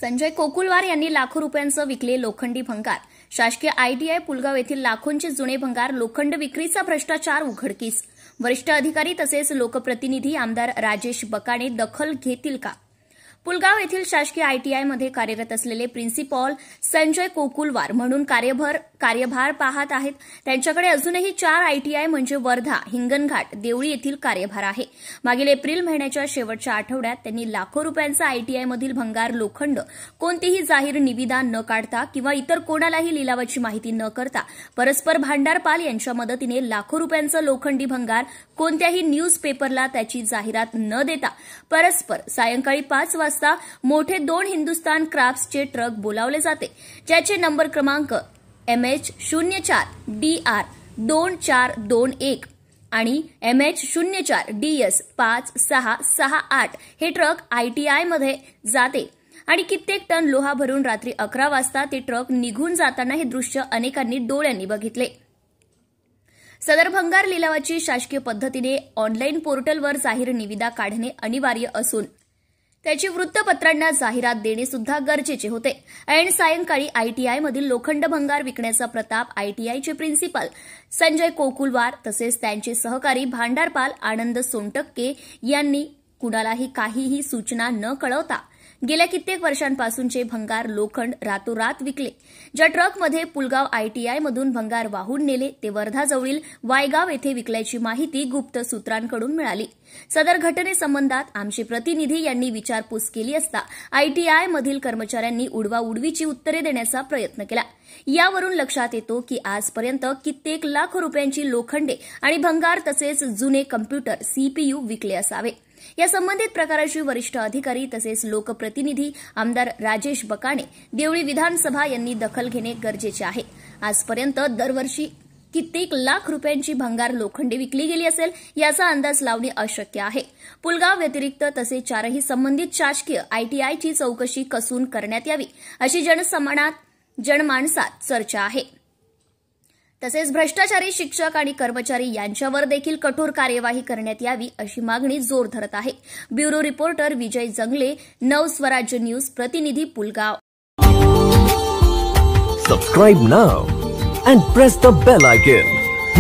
संजय कोकुलवार यांनी लाखो रुपयांचे विकले लोखंडी भंगार। शासकीय आयटीआय पुलगाव येथील लाखोंचे जुने भंगार लोखंड विक्रीचा भ्रष्टाचार उघडकीस। वरिष्ठ अधिकारी तसेच लोकप्रतिनिधी आमदार राजेश बकाणे दखल घेतील का? पुलगाव येथील शासकीय आयटीआयमध्ये कार्यरत असलेले प्रिन्सिपॉल संजय कोकुलवार म्हणून कार्यभार पाहत आहेत। त्यांच्याकडे अजूनही 4 आयटीआय म्हणजे वर्धा, हिंगणघाट, देवळी येथील कार्यभार आहे। मागील एप्रिल महिन्याच्या शेवटच्या आठवड्यात त्यांनी लाखो रुपयांचा आयटीआयमधील भंगार लोखंड कोणतीही जाहीर निविदा न काढता किंवा इतर कोणालाही लिलावाची माहिती न करता परस्पर भांडारपाल यांच्या मदतीने लाखो रुपयांचा लोखंडी भंगार कोणत्याही न्यूज पेपरला त्याची जाहिरात न देता परस्पर सायंकाळी 5 वाजता मोठे 2 हिंदुस्तान क्राफ्ट्सचे ट्रक बोलावले जाते, ज्याचे नंबर क्रमांक MH04DR2421 आणि MH04DS5668 हे ट्रक आयटीआयमध्ये जाते आणि कित्येक टन लोहा भरून रात्री 11 वाजता ते ट्रक निघून जाताना हे दृश्य अनेकांनी डोळ्यांनी बघितले। सदर भंगार लिलावाची शासकीय पद्धतीने ऑनलाईन पोर्टलवर जाहीर निविदा काढणे अनिवार्य असून त्याची वृत्तपत्रांना जाहिरात देणे सुद्धा गरजेचे होते। ऐन सायंकाळी आयटीआयमधील लोखंड भंगार विकण्याचा प्रताप आयटीआयचे प्रिन्सिपल संजय कोकुलवार तसेच त्यांचे सहकारी भांडारपाल आनंद सोनटक्के यांनी कुणालाही काहीही सूचना न कळवता गेल्या कित्येक वर्षांपासूनचे भंगार लोखंड रातोरात विकले। ज्या ट्रकमध्ये पुलगाव आयटीआयमधून भंगार वाहून नेले ते वर्धाजवळील वायगाव येथे विकल्याची माहिती गुप्त सूत्रांकडून मिळाली। सदर घटनेसंबंधात आमचे प्रतिनिधी यांनी विचारपूस केली असता आयटीआयमधील कर्मचाऱ्यांनी उडवाउडवीची उत्तरे देण्याचा प्रयत्न केला। यावरून लक्षात येतो की आजपर्यंत कित्येक लाख रुपयांची लोखंडे आणि भंगार तसेच जुने कम्प्युटर सीपीयू विकले असावे। या संबंधित प्रकाराची वरिष्ठ अधिकारी तसेच लोकप्रतिनिधी आमदार राजेश बकाणे, देवळी विधानसभा यांनी दखल घेणे गरजेचे आहे। आजपर्यंत दरवर्षी कित्येक लाख रुपयांची भंगार लोखंडे विकली गेली असेल याचा अंदाज लावणे अशक्य आहे। पुलगाव व्यतिरिक्त तसे 4ही संबंधित शासकीय आयटीआयची चौकशी कसून करण्यात यावी अशी जनमानसात चर्चा आहे। तसेच भ्रष्टाचारी शिक्षक आणि कर्मचारी यांच्यावर देखील कठोर कार्यवाही करण्यात यावी अशी मागणी जोर धरत आहे। ब्युरो रिपोर्टर विजय जंगले, नवस्वराज्य न्यूज, प्रतिनिधी Pulgaon. Subscribe now and press the bell icon.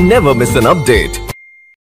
Never miss an update.